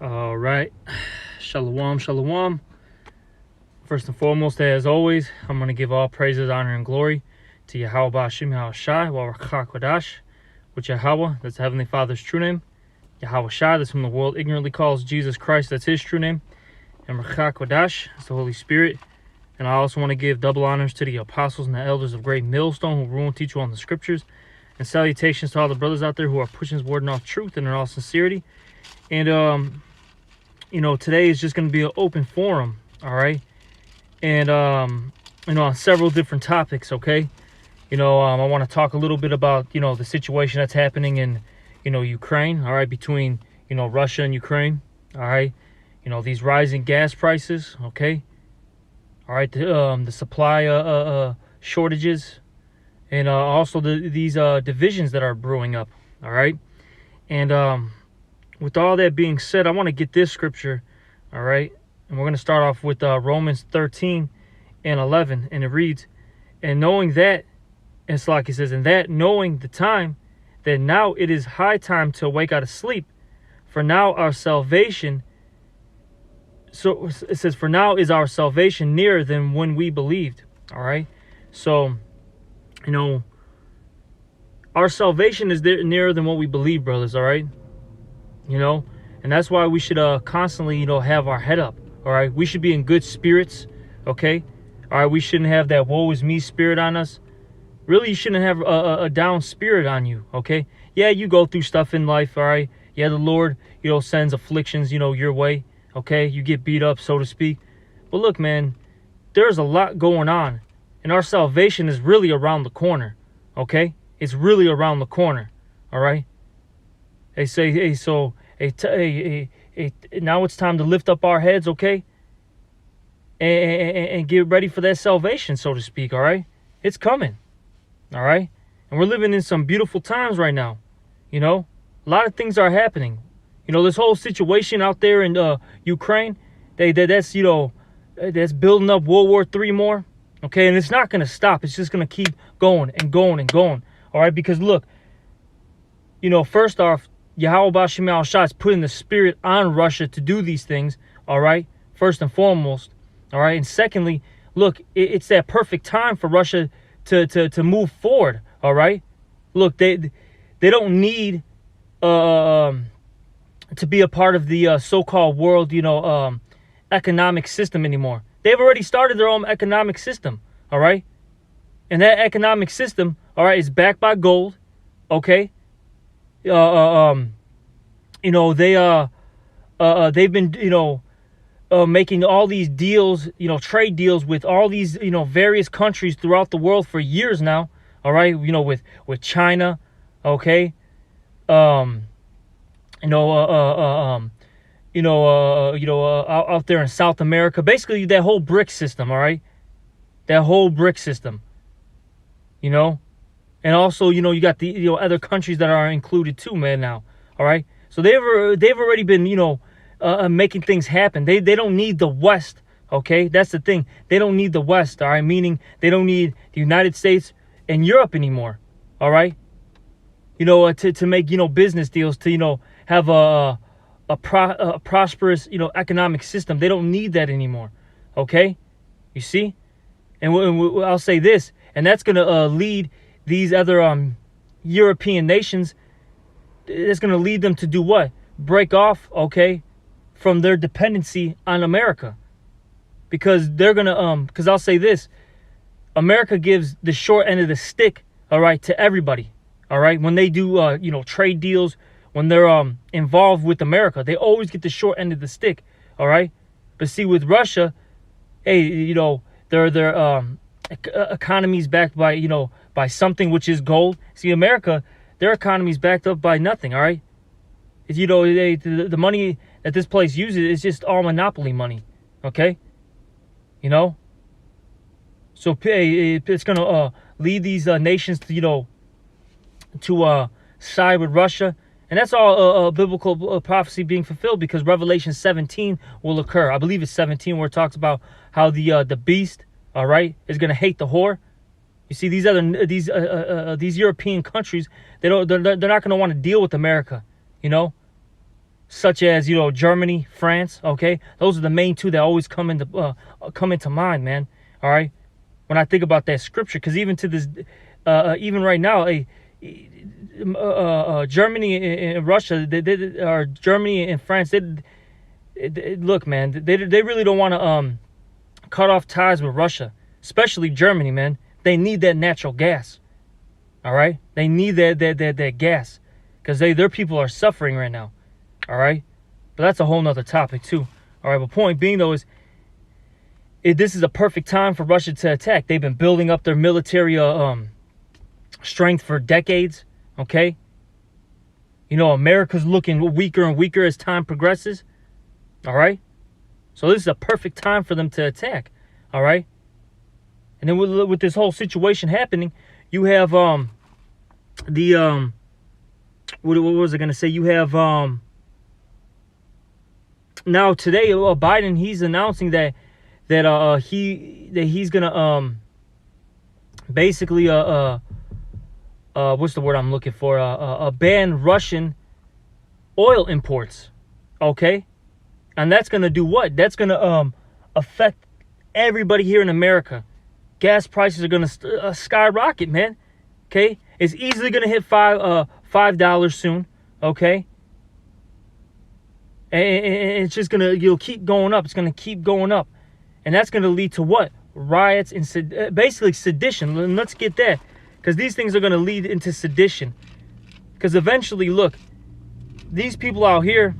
All right. Shalom, shalom. First and foremost, as always, I'm going to give all praises, honor, and glory to Yahweh Ba'ashim Yahushai, Warakah Kodash, which Yahweh, that's the Heavenly Father's true name. Yahweh Shai, that's whom the world ignorantly calls Jesus Christ, that's his true name. And Rakah Kodash, that's the Holy Spirit. And I also want to give double honors to the apostles and the elders of Great Millstone who rule and teach you on the scriptures. And salutations to all the brothers out there who are pushing his word in all truth and in all sincerity. And, today is just going to be an open forum, all right? And, on several different topics, okay? I want to talk a little bit about, the situation that's happening in, Ukraine, all right, between, Russia and Ukraine, all right? These rising gas prices, okay? All right, the supply shortages, and also these divisions that are brewing up, all right? And with all that being said, I want to get this scripture, all right? And we're going to start off with Romans 13 and 11, and it reads, and knowing that, it's like it says, and that knowing the time, that now it is high time to awake out of sleep, for now our salvation, so it says, for now is our salvation nearer than when we believed, all right? So, our salvation is there nearer than what we believe, brothers, all right? And that's why we should constantly, have our head up, all right? We should be in good spirits, okay? All right, we shouldn't have that woe is me spirit on us. Really, you shouldn't have a down spirit on you, okay? Yeah, you go through stuff in life, all right? Yeah, the Lord, sends afflictions, your way, okay? You get beat up, so to speak. But look, man, there's a lot going on, and our salvation is really around the corner, okay? It's really around the corner, all right? They say, hey, so now it's time to lift up our heads, okay? And get ready for that salvation, so to speak, all right? It's coming, all right? And we're living in some beautiful times right now, A lot of things are happening. This whole situation out there in Ukraine, that's building up World War III more, okay? And it's not going to stop. It's just going to keep going and going and going, all right? Because, look, first off, Yahweh Ba'ashim Yahushai is putting the spirit on Russia to do these things, all right? First and foremost, all right? And secondly, look, it's that perfect time for Russia to move forward, all right? Look, they don't need to be a part of the so-called world, economic system anymore. They've already started their own economic system, all right? And that economic system, all right, is backed by gold, okay? They've been, making all these deals, trade deals with all these, various countries throughout the world for years now. All right. With China. Okay. Out there in South America, basically that whole BRIC system. All right. That whole BRIC system, and also, you got the other countries that are included too, man, now. All right. So they've already been, making things happen. They don't need the West, okay? That's the thing. They don't need the West, all right? Meaning they don't need the United States and Europe anymore, all right? To make, business deals, to, have a prosperous, economic system. They don't need that anymore, okay? You see? And I'll say this, and that's going to lead these other European nations, it's going to lead them to do what? Break off, okay, from their dependency on America. Because they're going to, because I'll say this, America gives the short end of the stick, all right, to everybody, all right? When they do, trade deals, when they're involved with America, they always get the short end of the stick, all right? But see, with Russia, hey, their economy's backed by, by something which is gold. See, America, their economy's backed up by nothing, all right? The money that this place uses is just all monopoly money, okay? So it's going to lead these nations to, to side with Russia. And that's all biblical prophecy being fulfilled, because Revelation 17 will occur. I believe it's 17 where it talks about how the beast, all right, is going to hate the whore. You see, these European countries, they're not going to want to deal with America, such as, you know, Germany, France. Okay, those are the main two that always come into mind, man. All right, when I think about that scripture, because even to this, even right now, Germany and Russia, or Germany and France, look, man, they really don't want to cut off ties with Russia, especially Germany, man. They need that natural gas. All right, they need that gas, because their people are suffering right now. All right, but that's a whole nother topic too. All right, but point being though is, this is a perfect time for Russia to attack. They've been building up their military strength for decades. Okay, you know, America's looking weaker and weaker as time progresses. All right, so this is a perfect time for them to attack. All right, and then with this whole situation happening, you have what was I gonna say? You have now today, Biden, he's announcing that he's gonna basically what's the word I'm looking for? Ban Russian oil imports. Okay, and that's gonna do what? That's gonna affect everybody here in America. Gas prices are gonna skyrocket, man. Okay, it's easily gonna hit $5 soon. Okay, and it's just gonna, you'll keep going up. It's gonna keep going up, and that's gonna lead to what? Riots and basically sedition. And let's get that, because these things are gonna lead into sedition. Because eventually, look, these people out here,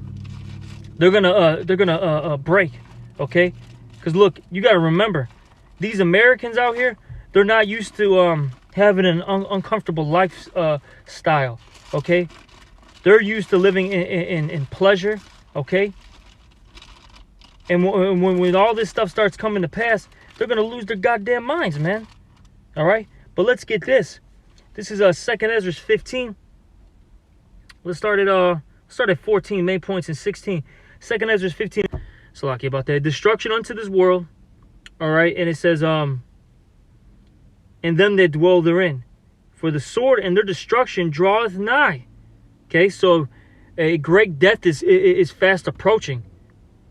they're gonna break. Okay, because look, you gotta remember, these Americans out here, they're not used to having an uncomfortable lifestyle. Okay, they're used to living in pleasure. Okay, and when all this stuff starts coming to pass, they're gonna lose their goddamn minds, man. All right, but let's get this. This is 2nd Ezra 15. Let's start at 14 main points and 16. 2nd Ezra 15. So lucky about that. Destruction unto this world. All right, and it says and them that dwell therein, for the sword and their destruction draweth nigh. Okay, so a great death is fast approaching,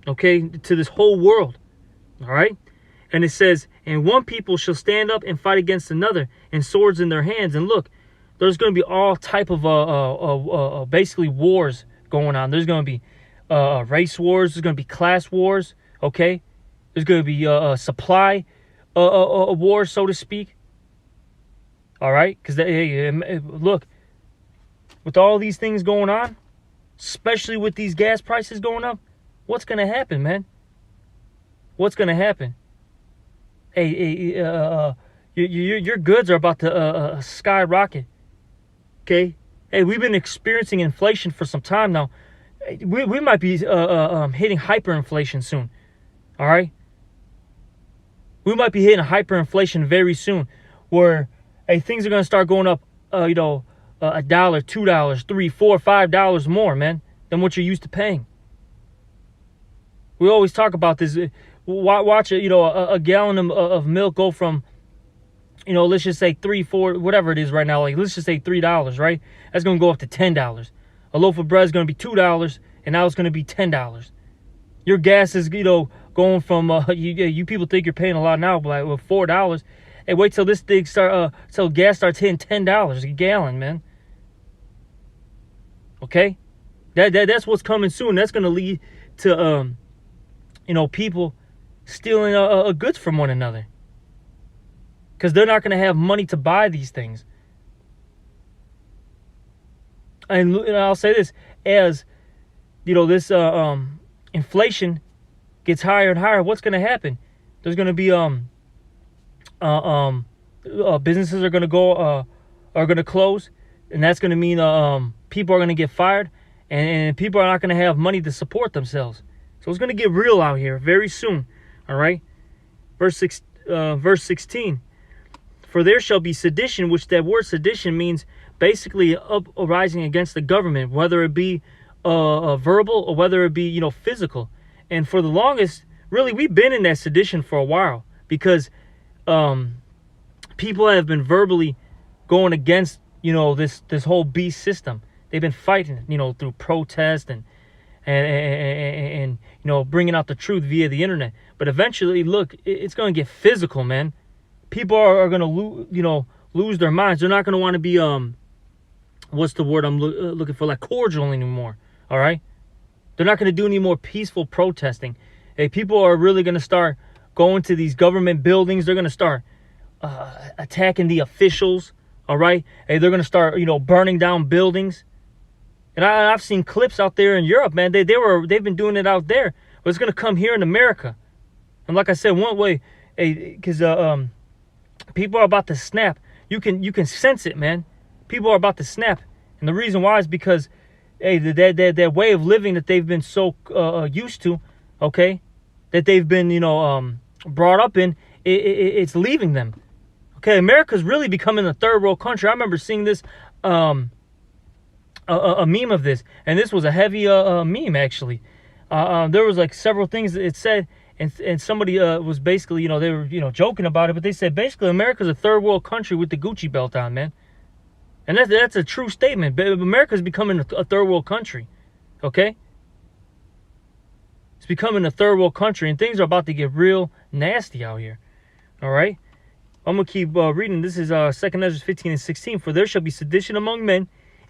okay, to this whole world. All right, and it says, and one people shall stand up and fight against another, and swords in their hands. And look, there's going to be all type of basically wars going on. There's going to be race wars. There's going to be class wars. Okay, there's going to be supply wars, so to speak. All right, because look, with all these things going on, especially with these gas prices going up, what's going to happen, man? What's going to happen? Hey, your goods are about to skyrocket. Okay? Hey, we've been experiencing inflation for some time now. We might be hitting hyperinflation soon. All right? We might be hitting hyperinflation very soon, where things are going to start going up, $1, $2, $3, $4, $5 more, man, than what you're used to paying. We always talk about this. Watch a gallon of milk go from, let's just say $3, $4, whatever it is right now. Like, let's just say $3, right? That's going to go up to $10. A loaf of bread is going to be $2, and now it's going to be $10. Your gas is, going from, you people think you're paying a lot now, but like, with $4. Hey, wait till this thing till gas starts hitting $10 a gallon, man. Okay, that's what's coming soon. That's gonna lead to people stealing goods from one another, because they're not gonna have money to buy these things. And I'll say this, as this inflation gets higher and higher, what's gonna happen? There's gonna be businesses are gonna close, and that's gonna mean people are gonna get fired, and people are not gonna have money to support themselves. So it's gonna get real out here very soon. All right, verse 16. For there shall be sedition, which that word sedition means basically uprising against the government, whether it be verbal or whether it be physical. And for the longest, really, we've been in that sedition for a while, because people have been verbally going against this whole beast system. They've been fighting through protest and you know, bringing out the truth via the internet. But eventually, look, it's going to get physical, man. People are going to lose their minds. They're not going to want to be what's the word I'm looking for, like cordial anymore. All right, they're not going to do any more peaceful protesting. Hey, people are really going to start going to these government buildings. They're going to start attacking the officials. All right, hey, they're going to start, you know, burning down buildings. And I've seen clips out there in Europe, man. They've been doing it out there, but it's going to come here in America. And like I said, one way, because people are about to snap. You can sense it, man. People are about to snap, and the reason why is because, hey, that way of living that they've been so used to, okay, that they've been, you know, brought up in, it's leaving them. Okay, America's really becoming a third world country. I remember seeing this, a meme of this, and this was a heavy meme actually. There was like several things that it said. And somebody was basically, you know, they were, you know, joking about it, but they said basically America's a third world country with the Gucci belt on, man. And that's a true statement. America's becoming a third world country, okay? It's becoming a third world country, and things are about to get real nasty out here, all right? I'm going to keep reading. This is 2 Ezra 15 and 16. For there shall be sedition among men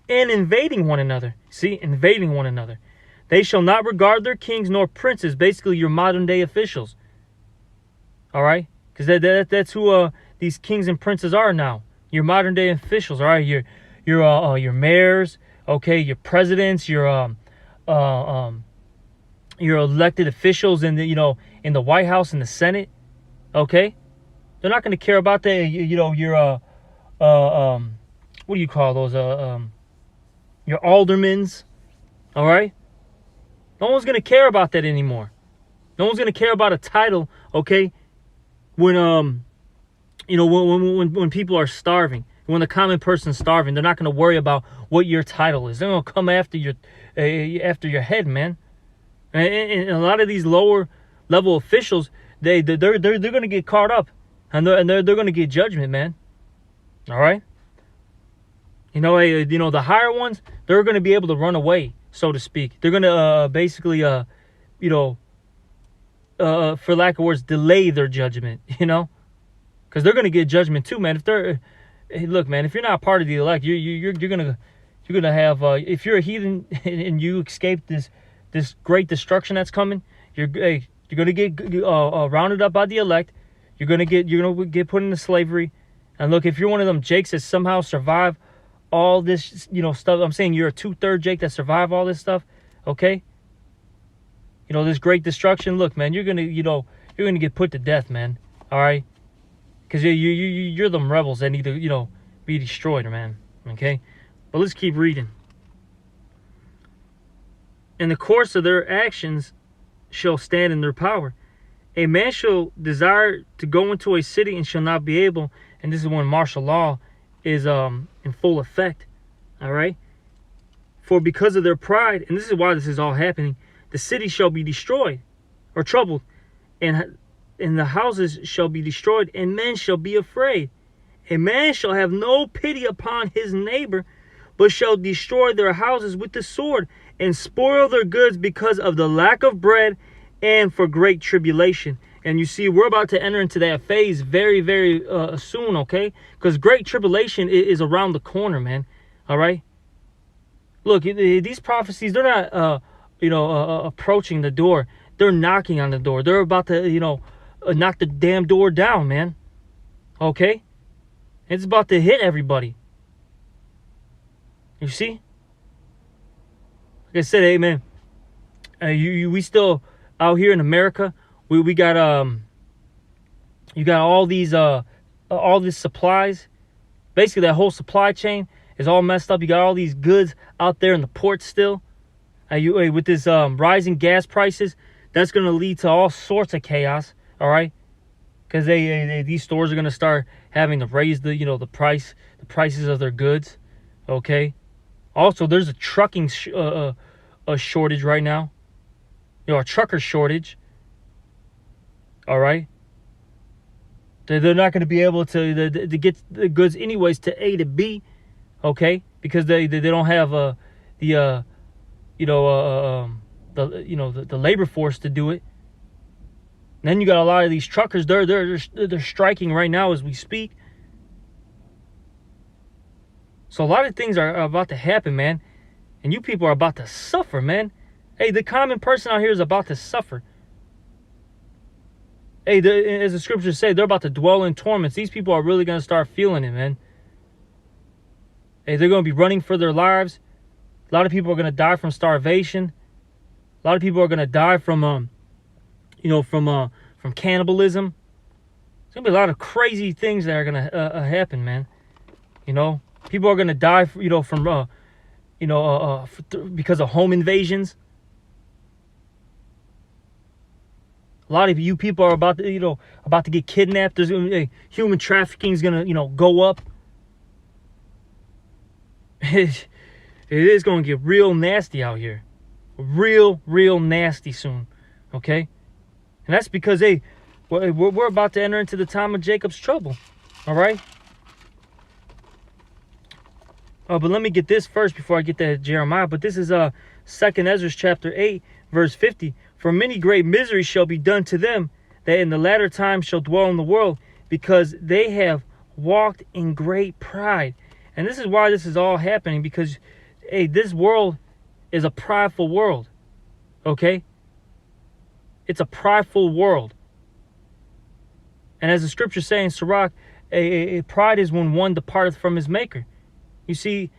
and invading one another. See, invading one another. They shall not regard their kings nor princes, basically your modern day officials. All right? Because that's who these kings and princes are now. Your modern day officials, all right? Your mayors, okay, your presidents, your elected officials in the, you know, in the White House and the Senate, okay? They're not going to care about the, you know, your what do you call those, your aldermans, all right? No one's going to care about that anymore. No one's going to care about a title, okay? When, you know, when people are starving, when the common person's starving, they're not going to worry about what your title is. They're going to come after your head, man. And a lot of these lower level officials, they're going to get caught up, and they're going to get judgment, man. All right? You know, the higher ones, they're going to be able to run away, so to speak. They're going to basically, you know, for lack of words, delay their judgment, you know, because they're going to get judgment too, man. If they're, hey, look, man, if you're not part of the elect, you're gonna have, if you're a heathen and you escape this great destruction that's coming, you're gonna get rounded up by the elect. You're gonna get put into slavery. And look, if you're one of them Jakes that somehow survive all this, you know, stuff. I'm saying you're a 2/3 Jake that survive all this stuff, okay? You know, this great destruction. Look, man, you're gonna get put to death, man. All right, because you're them rebels that need to, you know, be destroyed, man. Okay, but let's keep reading. In the course of their actions shall stand in their power. A man shall desire to go into a city and shall not be able. And this is when martial law is in full effect. All right. For because of their pride, and this is why this is all happening, the city shall be destroyed or troubled, and the houses shall be destroyed, and men shall be afraid. A man shall have no pity upon his neighbor, but shall destroy their houses with the sword, and spoil their goods because of the lack of bread and for great tribulation. And you see, we're about to enter into that phase very, very soon, okay? Because great tribulation is around the corner, man. All right? Look, these prophecies, they're not, approaching the door. They're knocking on the door. They're about to, knock the damn door down, man. Okay? It's about to hit everybody. You see? Like I said, hey, man, we still out here in America. We got you got all these supplies. Basically, that whole supply chain is all messed up. You got all these goods out there in the port still. With this rising gas prices, that's going to lead to all sorts of chaos. All right, because these stores are going to start having to raise the prices of their goods. Okay. Also, there's a trucking a shortage right now. A trucker shortage. All right. They're not going to be able to get the goods anyways to A to B. Okay, because they don't have the labor force to do it. And then you got a lot of these truckers. They're striking right now as we speak. So a lot of things are about to happen, man. And you people are about to suffer, man. Hey, the common person out here is about to suffer. Hey, as the scriptures say, they're about to dwell in torments. These people are really going to start feeling it, man. Hey, they're going to be running for their lives. A lot of people are going to die from starvation. A lot of people are going to die from cannibalism. There's going to be a lot of crazy things that are going to happen, man. People are going to die, because of home invasions. A lot of you people are about to get kidnapped. There's human trafficking is going to, go up. It is going to get real nasty out here. Real nasty soon. Okay? And that's because, we're about to enter into the time of Jacob's trouble. All right? But let me get this first before I get to Jeremiah. But this is 2nd Ezra chapter 8, verse 50. For many great miseries shall be done to them that in the latter time shall dwell in the world, because they have walked in great pride. And this is why this is all happening, because, this world is a prideful world. Okay? It's a prideful world. And as the scriptures say in Sirach, pride is when one departeth from his maker. You see,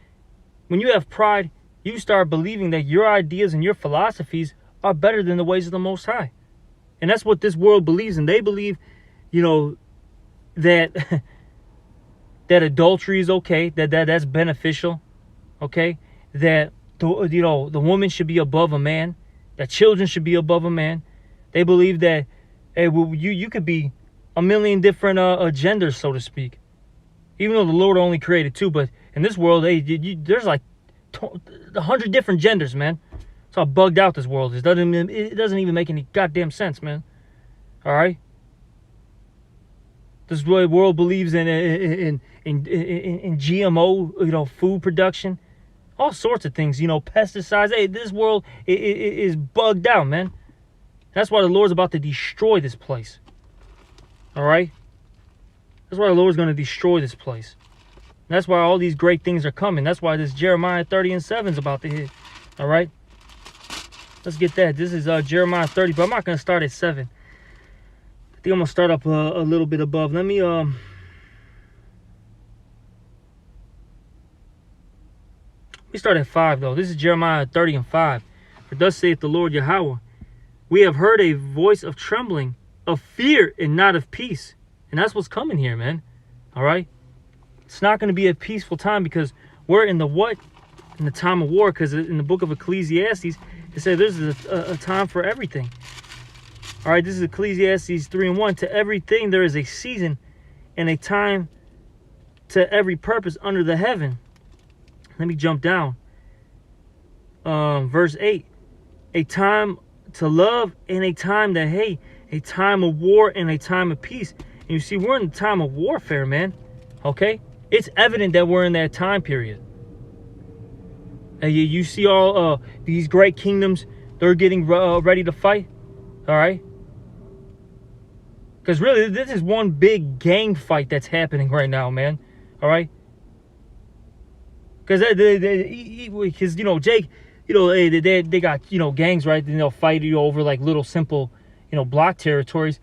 when you have pride, you start believing that your ideas and your philosophies are better than the ways of the Most High. And that's what this world believes. And they believe, that that adultery is okay, that's beneficial, okay? That, the woman should be above a man, that children should be above a man. They believe that, you could be a million different genders, so to speak. Even though the Lord only created 2, but in this world, there's like 100 different genders, man. That's how bugged out this world is. It doesn't even make any goddamn sense, man. All right? This world believes in GMO, food production, all sorts of things, pesticides. Hey, this world is bugged out, man. That's why the Lord's about to destroy this place. All right? That's why the Lord's going to destroy this place. That's why all these great things are coming. That's why this Jeremiah 30 and 7 is about to hit. All right? Let's get that. This is Jeremiah 30, but I'm not going to start at 7. I think I'm going to start up a little bit above. Let me start at 5, though. This is Jeremiah 30 and 5. For thus saith the Lord Yahweh, we have heard a voice of trembling, of fear, and not of peace. And that's what's coming here, man. All right? It's not going to be a peaceful time, because we're in the what? In the time of war. Because in the book of Ecclesiastes, it said there's a time for everything. All right, this is Ecclesiastes 3 and 1. To everything there is a season and a time to every purpose under the heaven. Let me jump down. Verse 8. A time to love and a time to hate. A time of war and a time of peace. And you see, we're in the time of warfare, man. Okay? It's evident that we're in that time period. And you see all these great kingdoms, they're getting ready to fight. All right? Because really, this is one big gang fight that's happening right now, man. All right? Because Jake, they got, gangs, right? And they'll fight you over like little simple, block territories.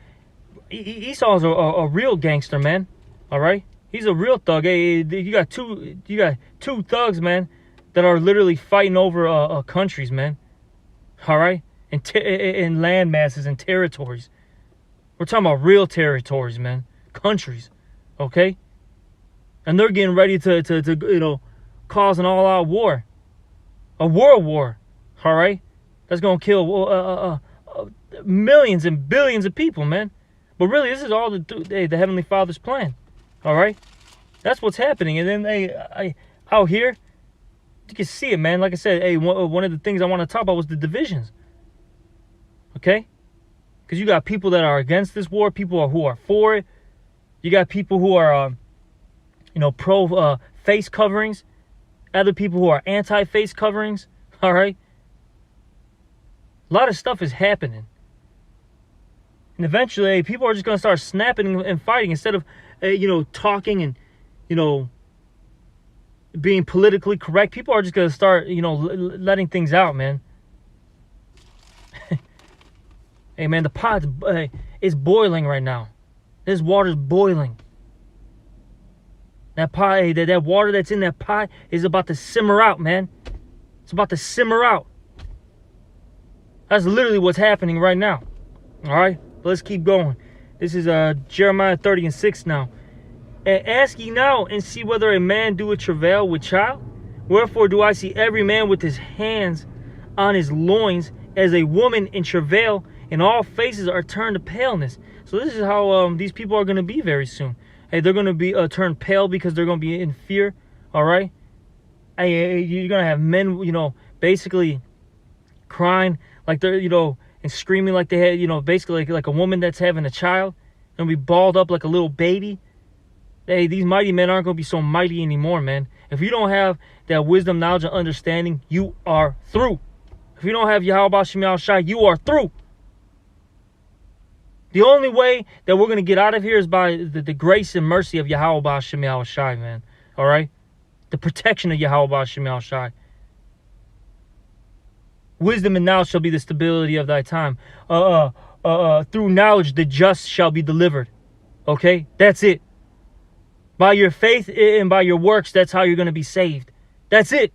Esau's a real gangster, man. All right? He's a real thug. Hey, you got two thugs, man, that are literally fighting over countries, man. All right? And land masses and territories. We're talking about real territories, man. Countries. Okay? And they're getting ready to cause an all-out war. A world war. All right? That's going to kill millions and billions of people, man. But really, this is all the Heavenly Father's plan. All right? That's what's happening. And then out here, you can see it, man. Like I said, one of the things I want to talk about was the divisions. Okay? Because you got people that are against this war, people who are for it. You got people who are, pro face coverings. Other people who are anti-face coverings. All right? A lot of stuff is happening. And eventually, people are just going to start snapping and fighting instead of, talking and, being politically correct. People are just going to start, letting things out, man. Hey, man, the pot is boiling right now. This water's boiling. That pot, that water that's in that pot is about to simmer out, man. It's about to simmer out. That's literally what's happening right now. All right? Let's keep going. This is Jeremiah 30:6 now. And ask ye now and see whether a man doeth travail with child. Wherefore do I see every man with his hands on his loins as a woman in travail, and all faces are turned to paleness. So this is how these people are going to be very soon. Hey, they're going to be turned pale because they're going to be in fear. All right? Hey, you're going to have men, basically crying like they're, and screaming like they had, basically like a woman that's having a child, and be balled up like a little baby. Hey, these mighty men aren't going to be so mighty anymore, man. If you don't have that wisdom, knowledge, and understanding, you are through. If you don't have Yahweh Shem Yahushai, you are through. The only way that we're going to get out of here is by the grace and mercy of Yahweh Shem Yahushai, man. All right? The protection of Yahweh Shem Yahushai. Wisdom and knowledge shall be the stability of thy time. Through knowledge, the just shall be delivered. Okay? That's it. By your faith and by your works, that's how you're going to be saved. That's it.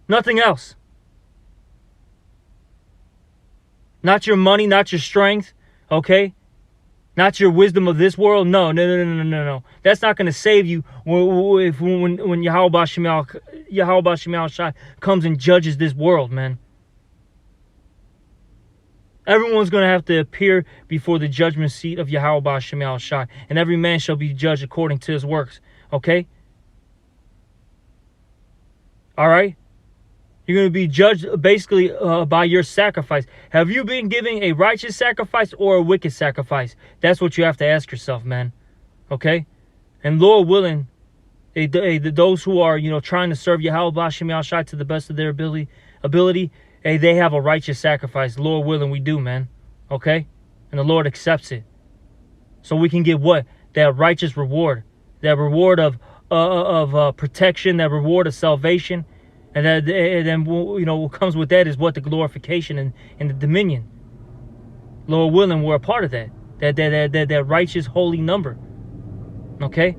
Nothing else. Not your money, not your strength. Okay? Not your wisdom of this world. No. That's not going to save you when Yahweh Shem Yahushai comes and judges this world, man. Everyone's going to have to appear before the judgment seat of Yahweh Shem Yahushai, and every man shall be judged according to his works. Okay? All right? You're going to be judged basically by your sacrifice. Have you been giving a righteous sacrifice or a wicked sacrifice? That's what you have to ask yourself, man. Okay? And Lord willing, those who are, trying to serve Yahweh Shem Yahushai to the best of their ability, hey, they have a righteous sacrifice. Lord willing, we do, man. Okay? And the Lord accepts it. So we can get what? That righteous reward. That reward of protection. That reward of salvation. And then, what comes with that is what? The glorification and the dominion. Lord willing, we're a part of that. That righteous, holy number. Okay?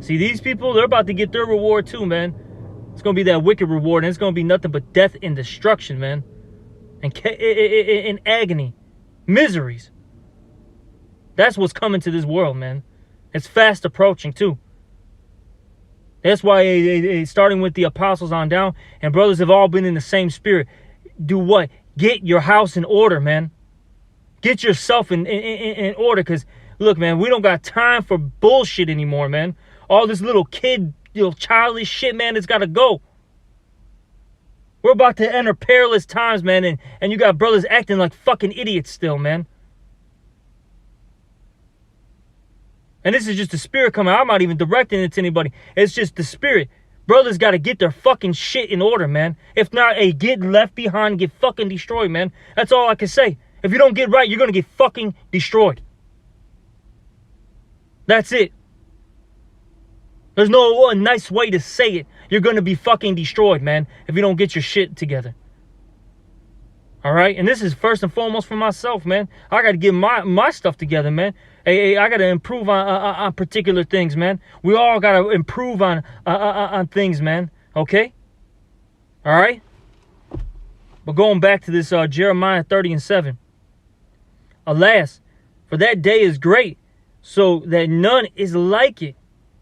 See, these people, they're about to get their reward too, man. It's going to be that wicked reward, and it's going to be nothing but death and destruction, man. And agony. Miseries. That's what's coming to this world, man. It's fast approaching, too. That's why, starting with the apostles on down, and brothers have all been in the same spirit. Do what? Get your house in order, man. Get yourself in order, because, look, man, we don't got time for bullshit anymore, man. All this little kid, childish shit, man, it's got to go. We're about to enter perilous times, man, and you got brothers acting like fucking idiots still, man. And this is just the spirit coming out. I'm not even directing it to anybody. It's just the spirit. Brothers got to get their fucking shit in order, man. If not, get left behind and get fucking destroyed, man. That's all I can say. If you don't get right, you're going to get fucking destroyed. That's it. There's no nice way to say it. You're going to be fucking destroyed, man, if you don't get your shit together. All right? And this is first and foremost for myself, man. I got to get my stuff together, man. Hey, I got to improve on particular things, man. We all got to improve on things, man. Okay? All right? But going back to this Jeremiah 30:7. Alas, for that day is great, so that none is like it.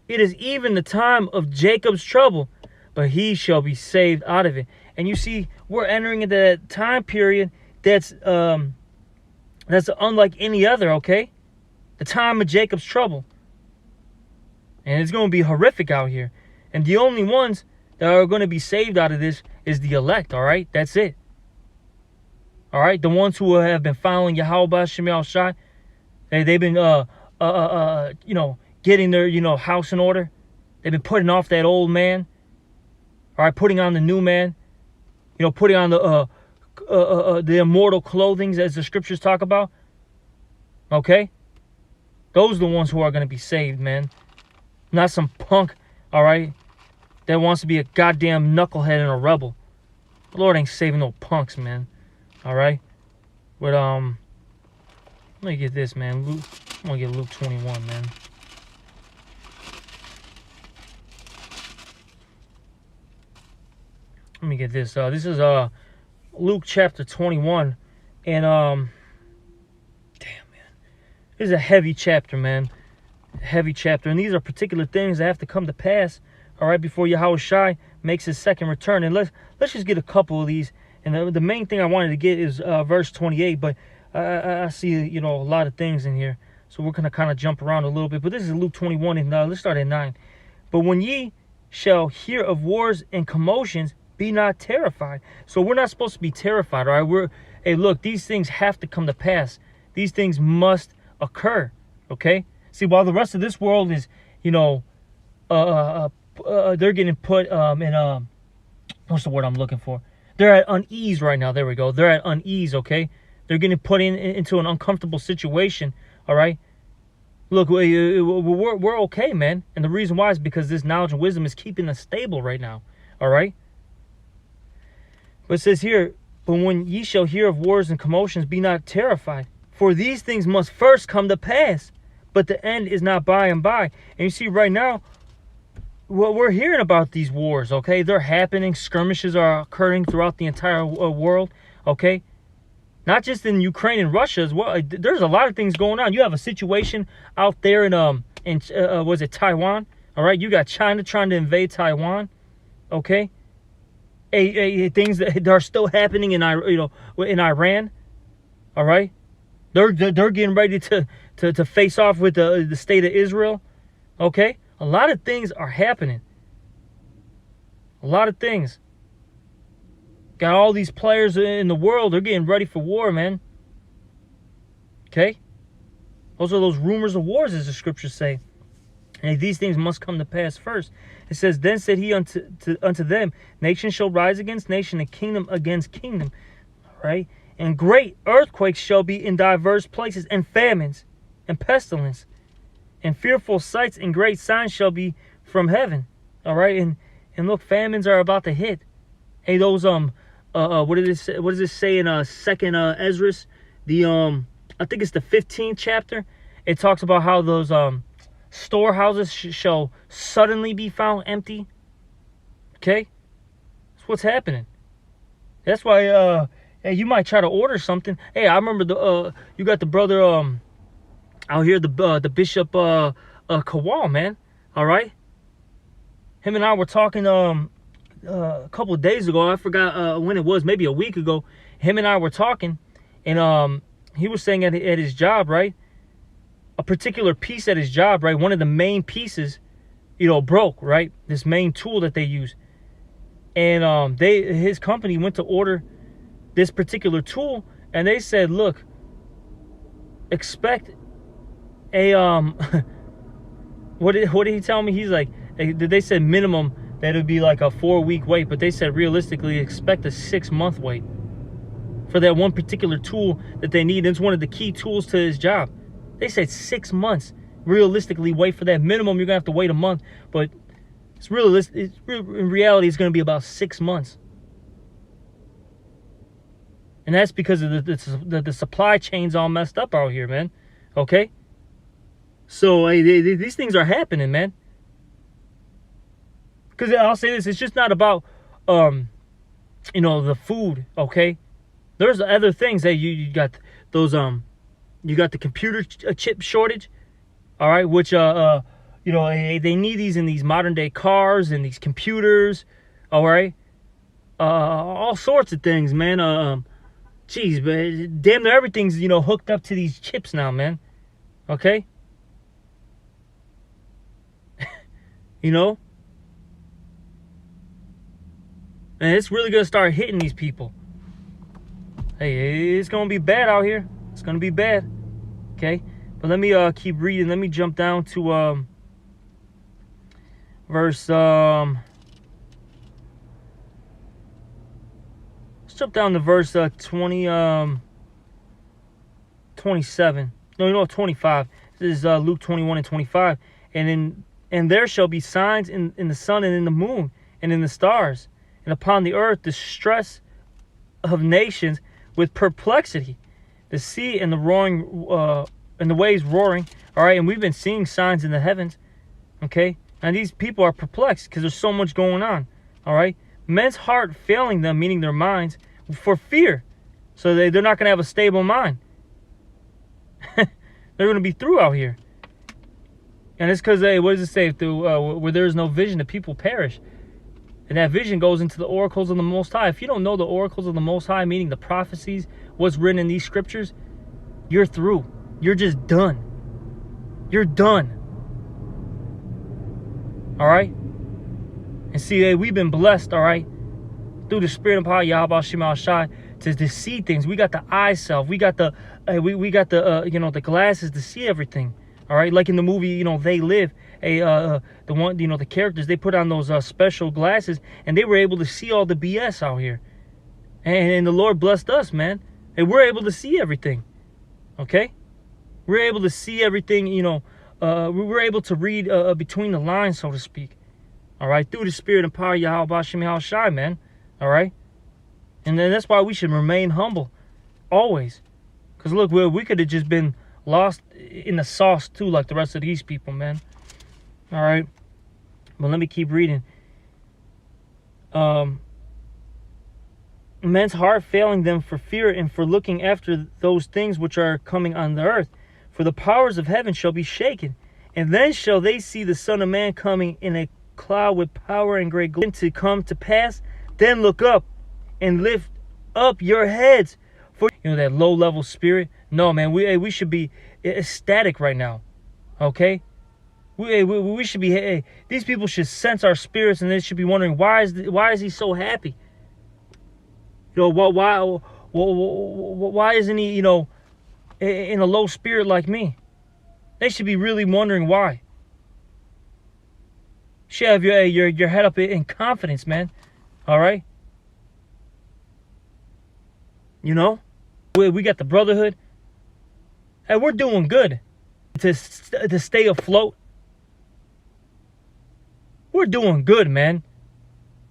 It is even the time of Jacob's trouble, but he shall be saved out of it. And you see, we're entering into that time period that's unlike any other, okay? The time of Jacob's trouble. And it's going to be horrific out here. And the only ones that are going to be saved out of this is the elect, all right? That's it. All right? The ones who have been following Yahweh Shem Yahushai, they've been, getting their, house in order. They've been putting off that old man. All right? Putting on the new man. Putting on the the immortal clothing, as the scriptures talk about. Okay? Those are the ones who are going to be saved, man. Not some punk, all right, that wants to be a goddamn knucklehead and a rebel. The Lord ain't saving no punks, man. All right? But, let me get this, man. Luke, I'm going to get Luke 21, man. Let me get this. This is Luke chapter 21. And, damn, man. This is a heavy chapter, man. Heavy chapter. And these are particular things that have to come to pass, all right, before Yahushua makes his second return. And let's just get a couple of these. And the main thing I wanted to get is verse 28. But I see, you know, a lot of things in here. So we're going to kind of jump around a little bit. But this is Luke 21. And let's start at 9. But when ye shall hear of wars and commotions, be not terrified. So we're not supposed to be terrified, all right? Hey, look, these things have to come to pass. These things must occur, okay? See, while the rest of this world is, you know, they're getting put in, what's the word I'm looking for? They're at unease right now. There we go. They're at unease, okay? They're getting put into an uncomfortable situation, all right? Look, we're okay, man. And the reason why is because this knowledge and wisdom is keeping us stable right now, all right? But it says here, but when ye shall hear of wars and commotions, be not terrified. For these things must first come to pass, but the end is not by and by. And you see right now, well, we're hearing about these wars, okay? They're happening. Skirmishes are occurring throughout the entire world, okay? Not just in Ukraine and Russia as well. There's a lot of things going on. You have a situation out there in was it Taiwan? All right, you got China trying to invade Taiwan, okay? Things that are still happening in Iran, all right? They're getting ready to face off with the state of Israel, okay? A lot of things are happening. A lot of things. Got all these players in the world. They're getting ready for war, man. Okay? Those are those rumors of wars, as the scriptures say. And these things must come to pass first. It says, then said he unto them, nation shall rise against nation, and kingdom against kingdom. Right? And great earthquakes shall be in diverse places, and famines, and pestilence, and fearful sights, and great signs shall be from heaven. All right? And look, famines are about to hit. Hey, those what does it say in second Ezra? I think it's the 15th chapter. It talks about how those storehouses shall suddenly be found empty. Okay? That's what's happening. That's why hey, you might try to order something. Hey, I remember you got the brother out here, the Bishop Kowal, man. All right? Him and I were talking a couple of days ago. I forgot when it was, maybe a week ago. Him and I were talking, and he was saying at his job, right? A particular piece at his job, right? One of the main pieces, broke, right? This main tool that they use. And his company went to order this particular tool, and they said, look, expect a what did he tell me? He's like, they said minimum that it would be like a 4-week wait, but they said realistically expect a 6-month wait for that one particular tool that they need. It's one of the key tools to his job. They said 6 months. Realistically, wait for that. Minimum, you're gonna have to wait a month, but it's realistic. In reality, it's gonna be about 6 months, and that's because of the supply chain's all messed up out here, man. Okay, so these things are happening, man. Because I'll say this, it's just not about the food. Okay, there's other things that you got those you got the computer chip shortage, all right, which they need these in these modern day cars and these computers, all right, all sorts of things, man. Geez, but damn near everything's hooked up to these chips now, man. Okay, and it's really gonna start hitting these people. Hey, it's gonna be bad out here. It's gonna be bad. Okay, but let me keep reading. Let me jump down to verse let's jump down to verse 27. No, 25. This is Luke 21 and 25. And there shall be signs in the sun and in the moon and in the stars, and upon the earth distress of nations with perplexity, the sea and the roaring and the waves roaring. All right, and we've been seeing signs in the heavens. Okay, and these people are perplexed because there's so much going on. All right, men's heart failing them, meaning their minds, for fear. So they're not going to have a stable mind. They're going to be through out here. And it's because, what does it say? Where there is no vision, the people perish. And that vision goes into the oracles of the Most High. If you don't know the oracles of the Most High, meaning the prophecies, what's written in these scriptures, you're through. You're just done. You're done. All right? And see, hey, we've been blessed, all right, through the Spirit of power, Yahweh Shem Al Shai, to see things. We got the eye self. We got the the glasses to see everything. All right, like in the movie, They Live. The one, the characters, they put on those special glasses, and they were able to see all the BS out here. And the Lord blessed us, man. And we're able to see everything. Okay, we're able to see everything. We're able to read between the lines, so to speak. All right, through the Spirit and power, Yahweh Shem Al Shai, man. All right, and then that's why we should remain humble, always. Because look, we could have just been lost in the sauce too, like the rest of these people, man. All right, but let me keep reading. Men's heart failing them for fear and for looking after those things which are coming on the earth. For the powers of heaven shall be shaken, and then shall they see the Son of Man coming in a cloud with power and great glory to come to pass. Then look up and lift up your heads, for that low level spirit. No, man, we should be ecstatic right now. Okay, we should be. These people should sense our spirits, and they should be wondering why is he so happy? Why isn't he in a low spirit like me? They should be really wondering why. You should have your head up in confidence, man. All right. We got the brotherhood, and we're doing good to stay afloat. We're doing good, man.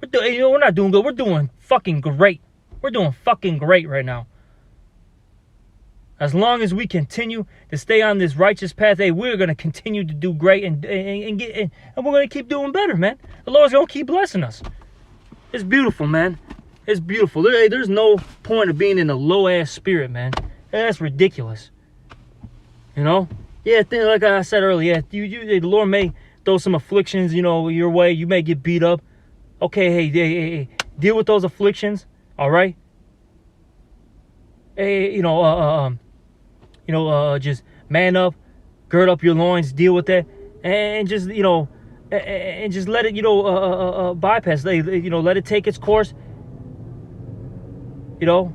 We're not doing good. We're doing fucking great. We're doing fucking great right now. As long as we continue to stay on this righteous path, we're gonna continue to do great and we're gonna keep doing better, man. The Lord's gonna keep blessing us. It's beautiful, man. It's beautiful. There's no point of being in a low-ass spirit, man. That's ridiculous. Yeah, like I said earlier, the Lord may throw some afflictions, your way. You may get beat up. Okay, hey, deal with those afflictions, all right? Hey, just man up, gird up your loins, deal with that, and just, and just let it, bypass. Let it take its course. But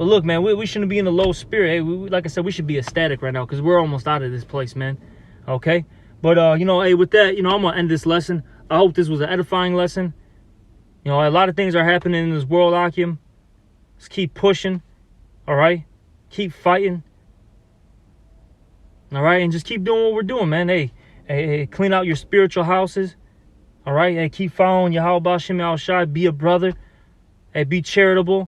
look, man, we shouldn't be in a low spirit. Hey, like I said, we should be ecstatic right now because we're almost out of this place, man. Okay? But, hey, with that, I'm going to end this lesson. I hope this was an edifying lesson. A lot of things are happening in this world, Akim. Let's keep pushing. All right? Keep fighting. All right? And just keep doing what we're doing, man. Hey, clean out your spiritual houses. All right? Hey, keep following Yahweh Shem Al Shai. Be a brother. Hey, be charitable.